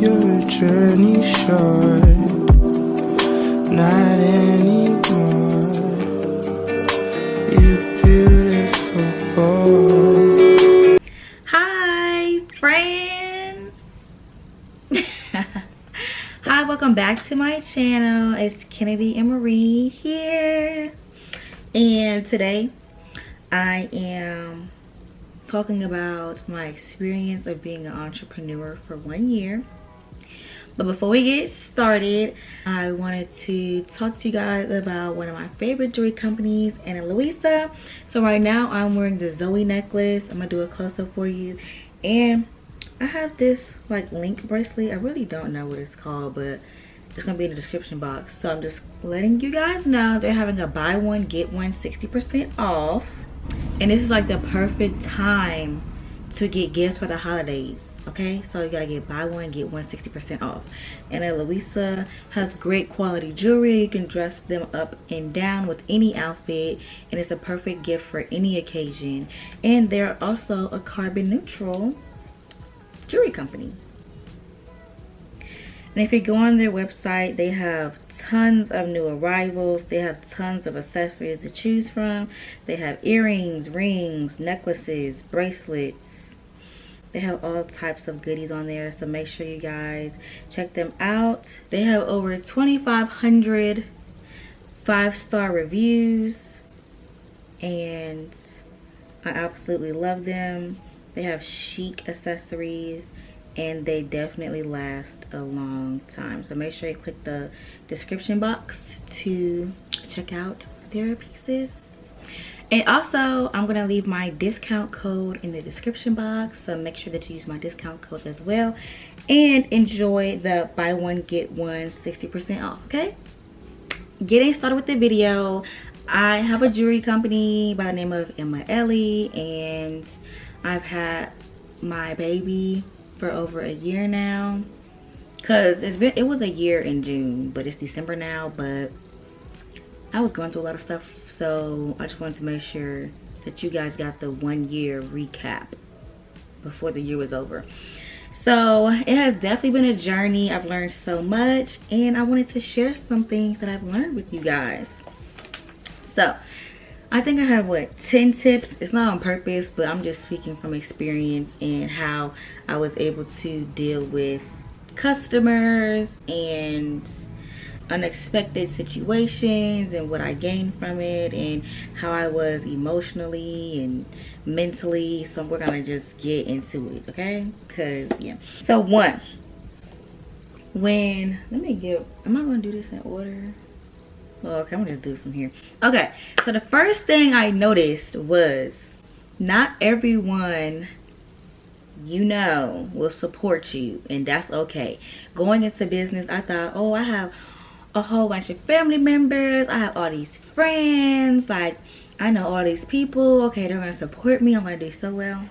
your journey short, not anymore. You beautiful boy. Hi friends. Hi, welcome back to my channel. It's Kennedi Emaree here, and today I am talking about my experience of being an entrepreneur for 1 year. But before we get started, I wanted to talk to you guys about one of my favorite jewelry companies, Ana Luisa. So right now I'm wearing the Zoe necklace. I'm gonna do a close-up for you, and I have this like link bracelet. I really don't know what it's called, but it's gonna be in the description box. So I'm just letting you guys know they're having a buy one get one 60% off, and this is like the perfect time to get gifts for the holidays. Okay, so you gotta get buy one get one 60% off. And Ana Luisa has great quality jewelry. You can dress them up and down with any outfit, and it's a perfect gift for any occasion. And they're also a carbon neutral jewelry company. And if you go on their website, they have tons of new arrivals. They have tons of accessories to choose from. They have earrings, rings, necklaces, bracelets. They have all types of goodies on there, so make sure you guys check them out. They have over 2,500 5-star reviews, and I absolutely love them. They have chic accessories, and they definitely last a long time. So make sure you click the description box to check out their pieces. And also, I'm gonna leave my discount code in the description box, so make sure that you use my discount code as well and enjoy the buy one get one 60% off. Okay, getting started with the video, I have a jewelry company by the name of Ema Ele, and I've had my baby for over a year now, because it was a year in June, but it's December now. But I was going through a lot of stuff, so I just wanted to make sure that you guys got the 1 year recap before the year was over. So it has definitely been a journey. I've learned so much, and I wanted to share some things that I've learned with you guys. So I think I have 10 tips. It's not on purpose, but I'm just speaking from experience and how I was able to deal with customers and unexpected situations, and what I gained from it, and how I was emotionally and mentally. So we're gonna just get into it, okay? Because yeah. So am I gonna do this in order? Well, okay, I'm gonna just do it from here. Okay, so the first thing I noticed was not everyone you know will support you, and that's okay. Going into business, I thought, oh, I have a whole bunch of family members, I have all these friends, like I know all these people, okay, they're gonna support me, I'm gonna do so well.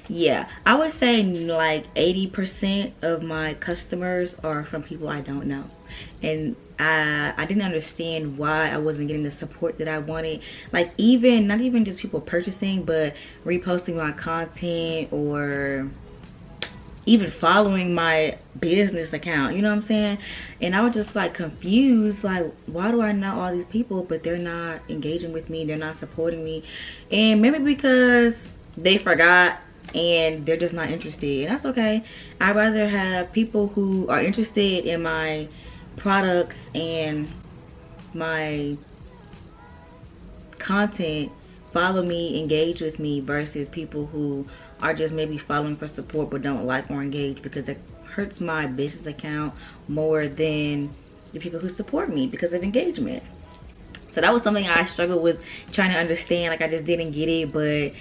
Yeah, I would say like 80% of my customers are from people I don't know, and I didn't understand why I wasn't getting the support that I wanted. Like, not even just people purchasing, but reposting my content or even following my business account, you know what I'm saying? And I was just like confused, like, why do I know all these people but they're not engaging with me, they're not supporting me? And maybe because they forgot and they're just not interested, and that's okay. I'd rather have people who are interested in my products and my content follow me, engage with me, versus people who are just maybe following for support but don't like or engage, because it hurts my business account more than the people who support me because of engagement. So that was something I struggled with trying to understand. Like, I just didn't get it, but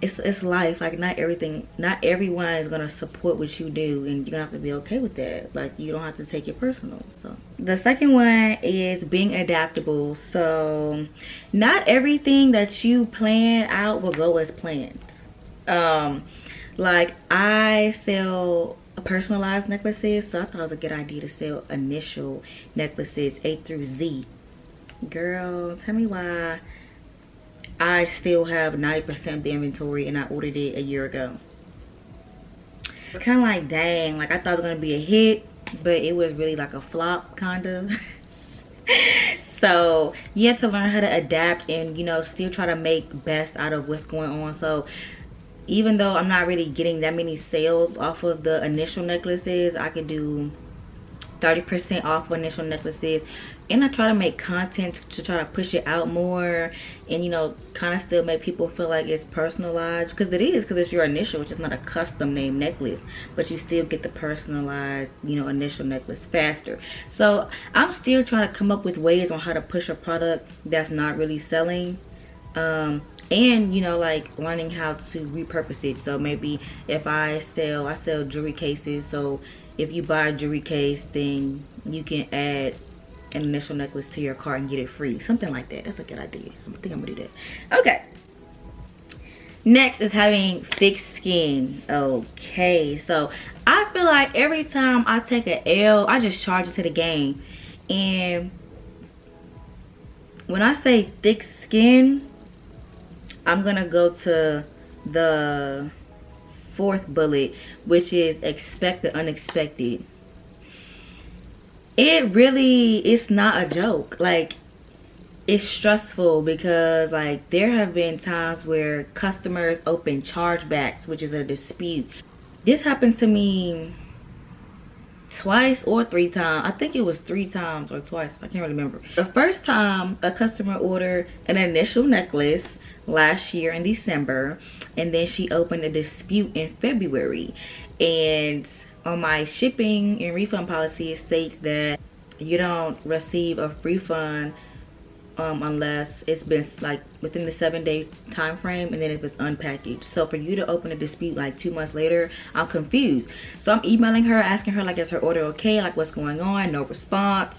it's life. Like, not everyone is gonna support what you do, and you're gonna have to be okay with that. Like, you don't have to take it personal. So the second one is being adaptable. So not everything that you plan out will go as planned. Like, I sell personalized necklaces, so I thought it was a good idea to sell initial necklaces, A through Z. Girl, tell me why I still have 90% of the inventory and I ordered it a year ago. It's kind of like, dang, like I thought it was gonna be a hit, but it was really like a flop kind of. So you have to learn how to adapt and, you know, still try to make best out of what's going on. So even though I'm not really getting that many sales off of the initial necklaces, I could do 30% off initial necklaces, and I try to make content to try to push it out more, and, you know, kind of still make people feel like it's personalized, because it is, because it's your initial, which is not a custom name necklace, but you still get the personalized, you know, initial necklace faster. So I'm still trying to come up with ways on how to push a product that's not really selling, and, you know, like learning how to repurpose it. So maybe if I sell jewelry cases, so if you buy a jewelry case, then you can add an initial necklace to your cart and get it free. Something like that. That's a good idea. I think I'm gonna do that. Okay. Next is having thick skin. Okay. So I feel like every time I take an L, I just charge it to the game. And when I say thick skin, I'm gonna go to the fourth bullet, which is expect the unexpected. It's not a joke. Like, it's stressful because, like, there have been times where customers open chargebacks, which is a dispute. This happened to me twice or 3 times. I think it was 3 times or twice. I can't really remember. The first time, a customer ordered an initial necklace last year in December, and then she opened a dispute in February, and on my shipping and refund policy, it states that you don't receive a refund unless it's been like within the 7-day time frame, and then if it's unpackaged. So for you to open a dispute like 2 months later, I'm confused. So I'm emailing her, asking her, like, is her order okay, like what's going on? No response.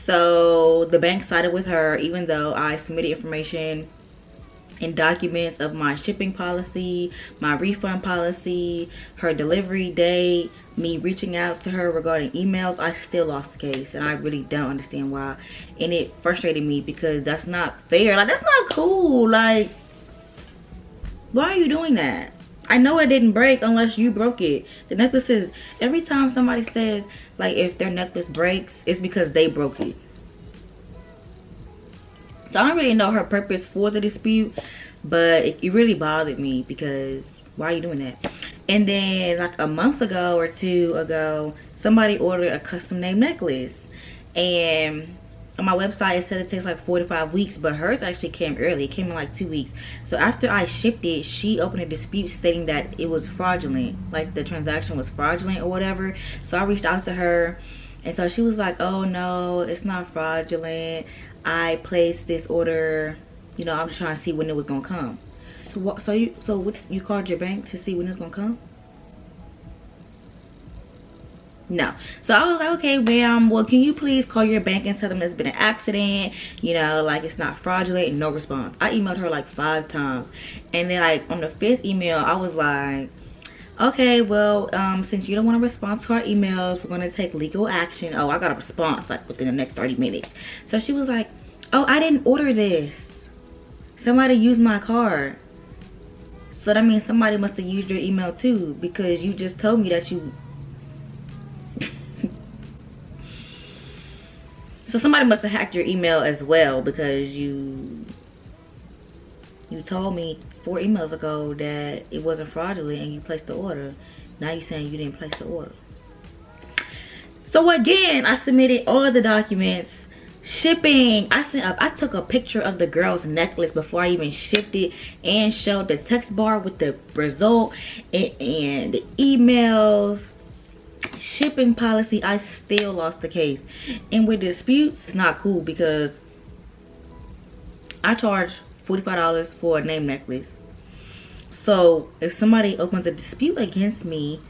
So the bank sided with her, even though I submitted information and documents of my shipping policy, my refund policy, her delivery date, me reaching out to her regarding emails. I still lost the case, and I really don't understand why. And it frustrated me because that's not fair. Like, that's not cool. Like, why are you doing that? I know it didn't break unless you broke it. The necklaces, every time somebody says, like, if their necklace breaks, it's because they broke it. So I don't really know her purpose for the dispute, but it really bothered me because why are you doing that? And then like a month ago or 2 ago, somebody ordered a custom name necklace, and on my website it said it takes like 4 to 5 weeks, but hers actually came early. It came in like 2 weeks. So after I shipped it, she opened a dispute stating that it was fraudulent, like the transaction was fraudulent or whatever. So I reached out to her, and so she was like, oh no, it's not fraudulent. I placed this order, you know, I'm just trying to see when it was gonna come. So what? So you called your bank to see when it's gonna come? No. So I was like, okay, ma'am, well, can you please call your bank and tell them there's been an accident, you know, like it's not fraudulent? No response. I emailed her like 5 times, and then like on the 5th email, I was like, okay, well, since you don't want to respond to our emails, we're going to take legal action. Oh, I got a response like within the next 30 minutes. So she was like, oh, I didn't order this. Somebody used my card. So that means somebody must have used your email too, because you just told me that you... So somebody must have hacked your email as well, because you told me 4 emails ago that it wasn't fraudulent and you placed the order. Now you're saying you didn't place the order. So again, I submitted all of the documents. Shipping, I took a picture of the girl's necklace before I even shipped it, and showed the text bar with the result and the emails, shipping policy. I still lost the case. And with disputes, it's not cool because I charge $45 for a name necklace. So if somebody opens a dispute against me,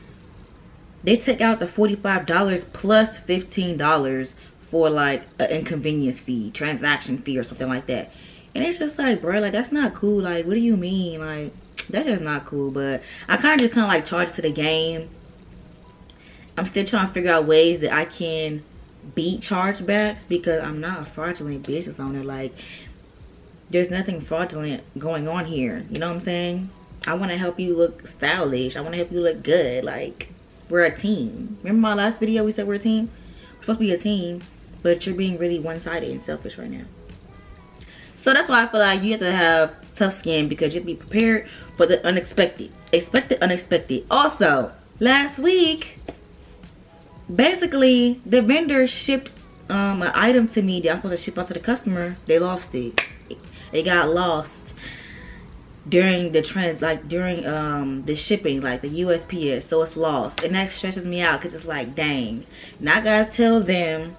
they take out the $45 plus $15 for like an inconvenience fee, transaction fee or something like that. And it's just like, bro, like that's not cool. Like, what do you mean? Like, that's just not cool. But I kind of like charge it to the game. I'm still trying to figure out ways that I can beat chargebacks, because I'm not a fraudulent business owner. Like, there's nothing fraudulent going on here, you know what I'm saying? I want to help you look stylish. I want to help you look good. Like, we're a team. Remember my last video? We said we're a team. We're supposed to be a team, but you're being really one-sided and selfish right now. So that's why I feel like you have to have tough skin, because you have to be prepared for the unexpected. Expect the unexpected. Also, last week, basically, the vendor shipped an item to me that I'm supposed to ship out to the customer. They lost it. It got lost during the the shipping, like the USPS. So it's lost, and that stresses me out, because it's like, dang, now I gotta tell them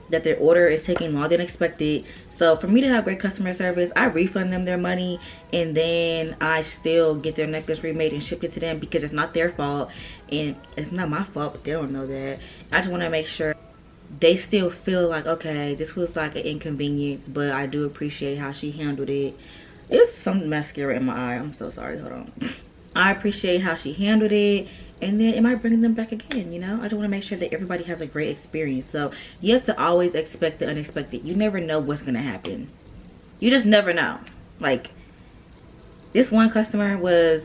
that their order is taking longer than expected. So for me to have great customer service, I refund them their money, and then I still get their necklace remade and shipped it to them, because it's not their fault and it's not my fault, but they don't know that. I just want to make sure they still feel like, okay, this was like an inconvenience, but I do appreciate how she handled it. There's some mascara in my eye. I'm so sorry. Hold on. I appreciate how she handled it. And then am I bringing them back again? You know, I just want to make sure that everybody has a great experience. So you have to always expect the unexpected. You never know what's going to happen. You just never know. Like, this one customer was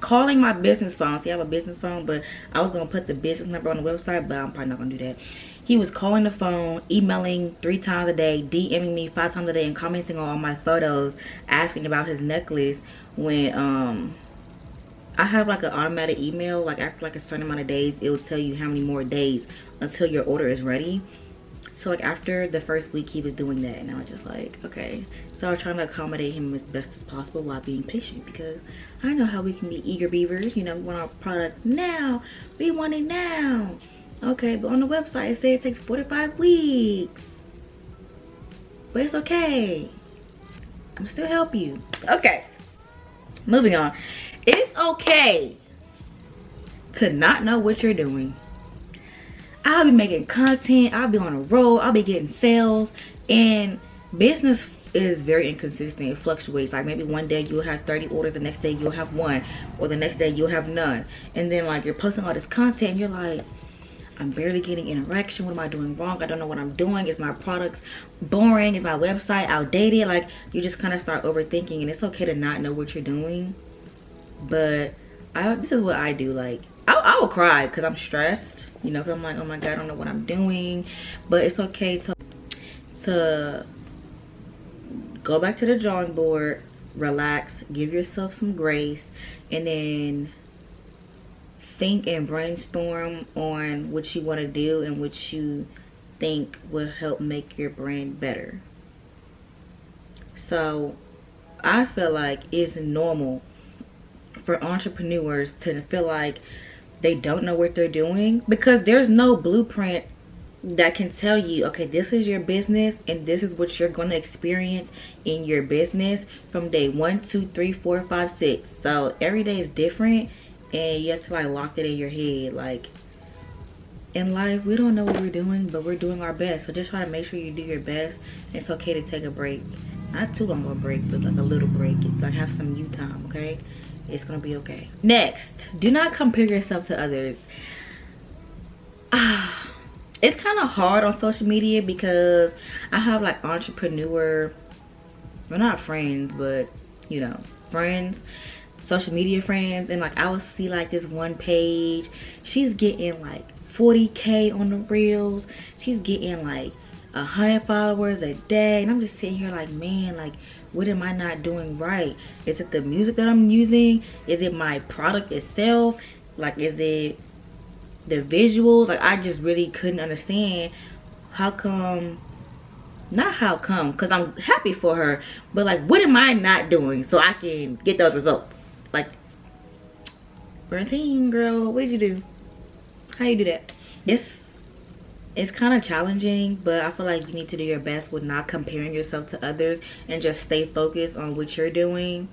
calling my business phone. See, I have a business phone, but I was going to put the business number on the website, but I'm probably not going to do that. He was calling the phone, emailing 3 times a day, DMing me 5 times a day, and commenting on all my photos, asking about his necklace. When I have like an automatic email, like after like a certain amount of days, it will tell you how many more days until your order is ready. So like after the first week, he was doing that, and I was just like, okay. So I was trying to accommodate him as best as possible while being patient, because I know how we can be eager beavers. You know, we want our product now. We want it now. Okay, but on the website it says it takes 45 weeks. But it's okay. I'm still help you. Okay. Moving on. It's okay to not know what you're doing. I'll be making content. I'll be on a roll. I'll be getting sales. And business is very inconsistent. It fluctuates. Like maybe one day you'll have 30 orders. The next day you'll have 1. Or the next day you'll have none. And then like you're posting all this content and you're like, I'm barely getting interaction. What am I doing wrong? I don't know what I'm doing. Is my products boring? Is my website outdated? Like, you just kind of start overthinking, and it's okay to not know what you're doing. But this is what I do. Like, I will cry because I'm stressed, you know, because I'm like, oh my God, I don't know what I'm doing. But it's okay to go back to the drawing board, relax, give yourself some grace, and then think and brainstorm on what you want to do and what you think will help make your brand better. So I feel like it's normal for entrepreneurs to feel like they don't know what they're doing, because there's no blueprint that can tell you, okay, this is your business and this is what you're going to experience in your business from day 1, 2, 3, 4, 5, 6. So every day is different, and you have to like lock it in your head. Like, in life, we don't know what we're doing, but we're doing our best. So just try to make sure you do your best. It's okay to take a break. Not too long of a break, but like a little break. It's like have some you time, okay? It's gonna be okay. Next, do not compare yourself to others. It's kind of hard on social media because I have like entrepreneur, well, not friends, but you know, friends, social media friends, and like I will see like this one page, she's getting like 40K on the reels, she's getting like 100 followers a day, and I'm just sitting here like, man, like, what am I not doing right? Is it the music that I'm using? Is it my product itself? Like, is it the visuals? Like, I just really couldn't understand how come, not how come, because I'm happy for her, but like, what am I not doing so I can get those results? Like, we're a team, girl. What did you do? How you do that? It's kind of challenging, but I feel like you need to do your best with not comparing yourself to others and just stay focused on what you're doing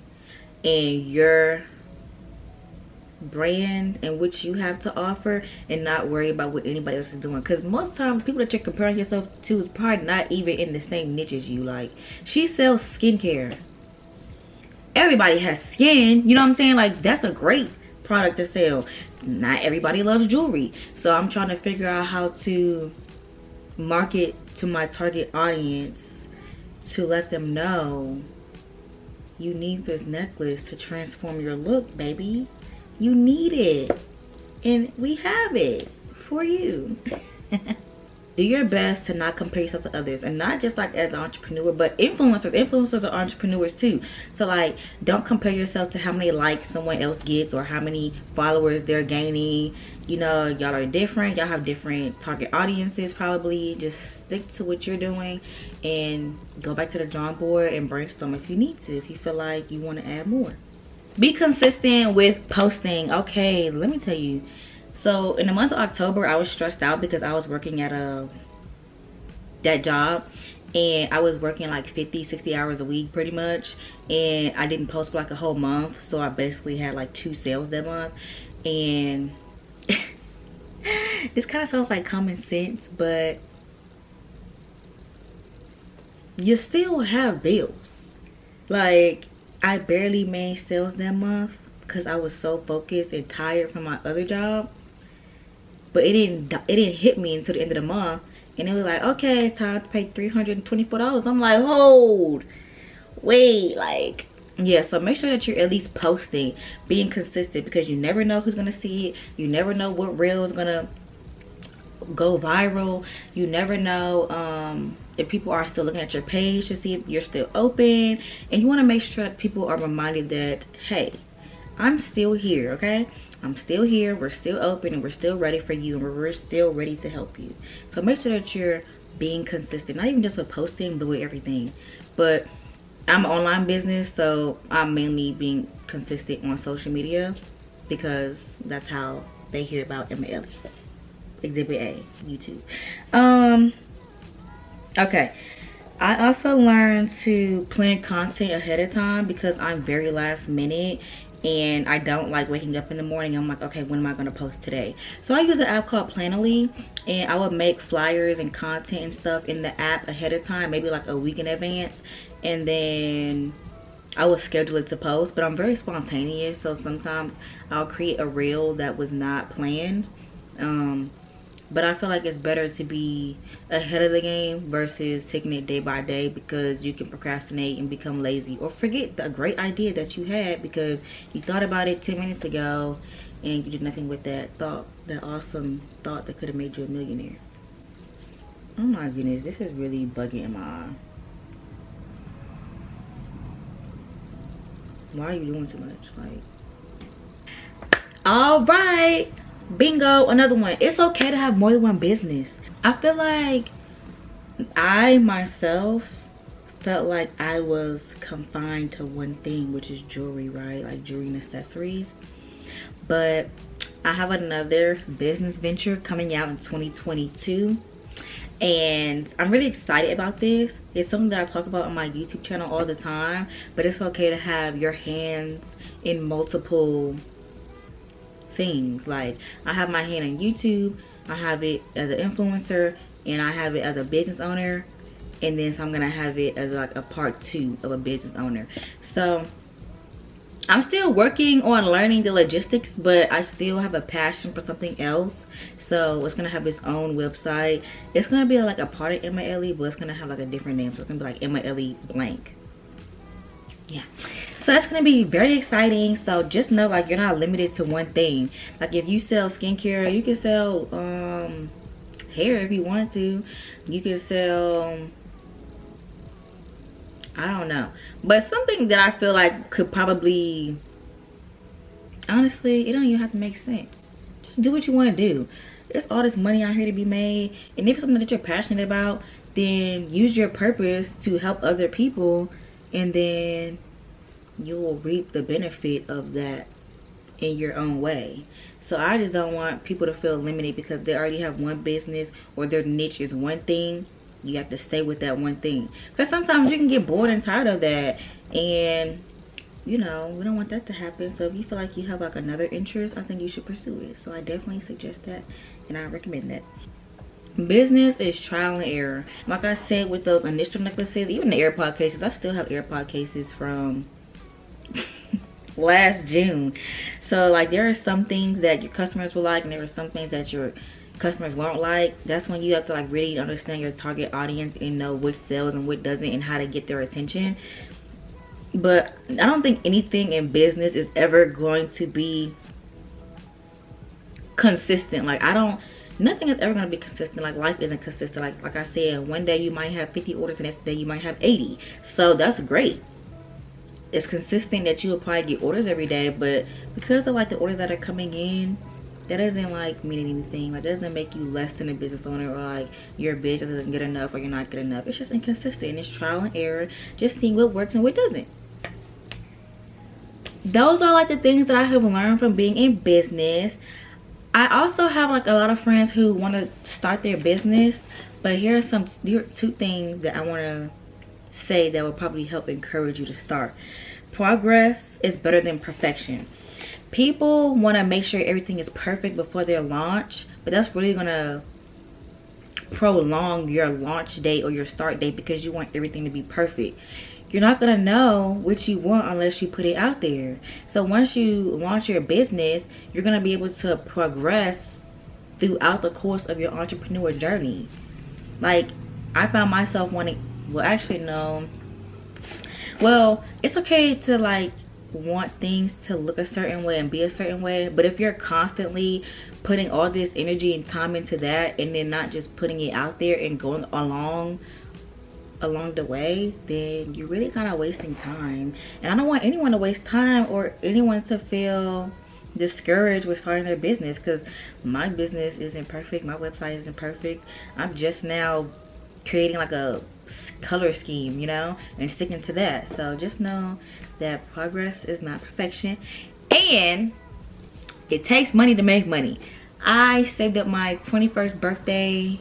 and your brand and what you have to offer, and not worry about what anybody else is doing, because most times people that you're comparing yourself to is probably not even in the same niche as you. Like, she sells skincare. Everybody has skin, you know what I'm saying? Like, that's a great product to sell. Not everybody loves jewelry, so I'm trying to figure out how to market to my target audience to let them know, you need this necklace to transform your look, baby. You need it. And we have it for you. Do your best to not compare yourself to others, and not just like as an entrepreneur, but influencers are entrepreneurs too. So like, don't compare yourself to how many likes someone else gets or how many followers they're gaining. You know, y'all are different, y'all have different target audiences. Probably just stick to what you're doing and go back to the drawing board and brainstorm if you need to, if you feel like you want to add more. Be consistent with posting. Okay, let me tell you. So in the month of October, I was stressed out because I was working at that job, and I was working like 50-60 hours a week pretty much, and I didn't post for like a whole month. So I basically had like 2 sales that month. And this kind of sounds like common sense, but you still have bills. Like, I barely made sales that month because I was so focused and tired from my other job. But it didn't hit me until the end of the month, and it was like, okay, it's time to pay $324. I'm like, hold, wait, like, yeah. So make sure that you're at least posting, being consistent, because you never know who's gonna see it. You never know what reel is gonna go viral. You never know if people are still looking at your page to see if you're still open, and you want to make sure that people are reminded that, hey, I'm still here, okay? I'm still here, we're still open, and we're still ready for you, and we're still ready to help you. So make sure that you're being consistent, not even just with posting, but with everything. But I'm an online business, so I'm mainly being consistent on social media because that's how they hear about Ema Ele. Exhibit A, YouTube. Okay. I also learned to plan content ahead of time because I'm very last minute. And I don't like waking up in the morning. I'm like, okay, when am I going to post today? So I use an app called Planoly, and I would make flyers and content and stuff in the app ahead of time, maybe like a week in advance. And then I would schedule it to post. But I'm very spontaneous, so sometimes I'll create a reel that was not planned. But I feel like it's better to be ahead of the game versus taking it day by day, because you can procrastinate and become lazy or forget the great idea that you had because you thought about it 10 minutes ago and you did nothing with that thought, that awesome thought that could have made you a millionaire. Oh my goodness, this is really bugging in my eye. Why are you doing too much? Like, all right. Bingo, another one. It's okay to have more than one business. I feel like I myself felt like I was confined to one thing, which is jewelry, right? Like jewelry and accessories. But I have another business venture coming out in 2022, and I'm really excited about this. It's something that I talk about on my YouTube channel all the time, but it's okay to have your hands in multiple things. Like, I have my hand on YouTube, I have it as an influencer, and I have it as a business owner, and then so I'm gonna have it as like a part 2 of a business owner. So I'm still working on learning the logistics, but I still have a passion for something else. So it's gonna have its own website. It's gonna be like a part of Ema Ele, but it's gonna have like a different name. So it's gonna be like Ema Ele blank. Yeah, so that's gonna be very exciting. So just know, like, you're not limited to one thing. Like, if you sell skincare, you can sell hair if you want to. You can sell, I don't know, but something that I feel like could probably, honestly, it don't even have to make sense. Just do what you want to do. There's all this money out here to be made, and if it's something that you're passionate about, then use your purpose to help other people, and then you will reap the benefit of that in your own way. So I just don't want people to feel limited because they already have one business or their niche is one thing. You have to stay with that one thing, because sometimes you can get bored and tired of that, and you know, we don't want that to happen. So if you feel like you have like another interest, I think you should pursue it. So I definitely suggest that, and I recommend that. Business is trial and error. Like I said, with those initial necklaces, even the AirPod cases, I still have AirPod cases from last June. So like, there are some things that your customers will like, and there are some things that your customers won't like. That's when you have to like really understand your target audience and know which sells and what doesn't, and how to get their attention. But I don't think anything in business is ever going to be consistent. Like, nothing is ever going to be consistent. Like, life isn't consistent. Like I said, one day you might have 50 orders and next day you might have 80. So that's great. It's consistent that you will probably get orders every day, but because of like the orders that are coming in, that doesn't like mean anything. Like, that doesn't make you less than a business owner, or like your business doesn't get enough or you're not good enough. It's just inconsistent. It's trial and error, just seeing what works and what doesn't. Those are like the things that I have learned from being in business. I also have like a lot of friends who want to start their business, but here are two things that I want to say that will probably help encourage you to start. Progress is better than perfection. People want to make sure everything is perfect before their launch, but that's really gonna prolong your launch date or your start date because you want everything to be perfect. You're not gonna know what you want unless you put it out there. So once you launch your business, you're gonna be able to progress throughout the course of your entrepreneur journey. Like, I found myself wanting, well, actually no, well, it's okay to like want things to look a certain way and be a certain way, but if you're constantly putting all this energy and time into that and then not just putting it out there and going along the way, then you're really kind of wasting time. And I don't want anyone to waste time or anyone to feel discouraged with starting their business, because my business isn't perfect, my website isn't perfect. I'm just now creating like a color scheme, you know, and sticking to that. So just know that progress is not perfection, and it takes money to make money. I saved up my 21st birthday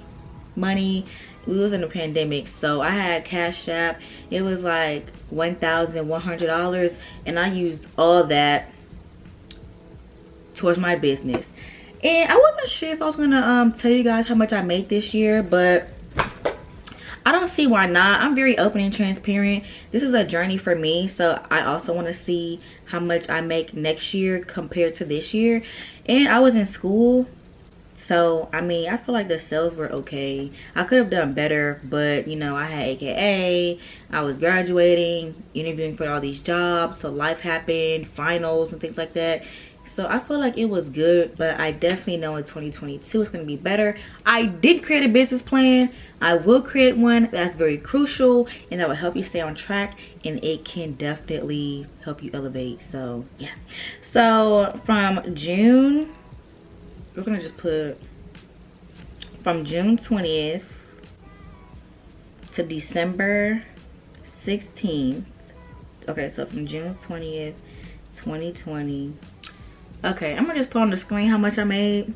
money. We was in a pandemic, so I had Cash App. It was like $1,100, and I used all that towards my business. And I wasn't sure if I was gonna tell you guys how much I made this year, but I don't see why not. I'm very open and transparent. This is a journey for me, so I also want to see how much I make next year compared to this year. And I was in school, so I mean, I feel like the sales were okay. I could have done better, but you know, I had AKA, I was graduating, interviewing for all these jobs, so life happened, finals and things like that. So I feel like it was good, but I definitely know in 2022 it's going to be better. I did create a business plan. I will create one. That's very crucial, and that will help you stay on track, and it can definitely help you elevate. So yeah. So from June, we're going to just put from June 20th to December 16th. Okay, so from June 20th, 2020. Okay, I'm gonna just put on the screen how much I made.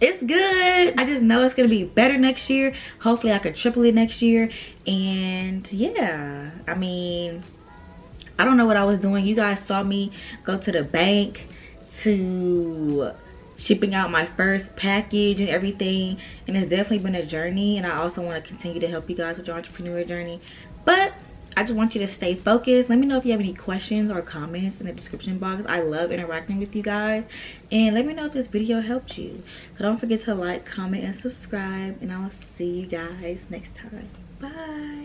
It's good. I just know it's gonna be better next year. Hopefully I could triple it next year. And yeah, I mean, I don't know what I was doing. You guys saw me go to the bank to shipping out my first package and everything, and it's definitely been a journey, and I also want to continue to help you guys with your entrepreneur journey. But I just want you to stay focused. Let me know if you have any questions or comments in the description box. I love interacting with you guys, and let me know if this video helped you. So don't forget to like, comment, and subscribe, and I'll see you guys next time. Bye.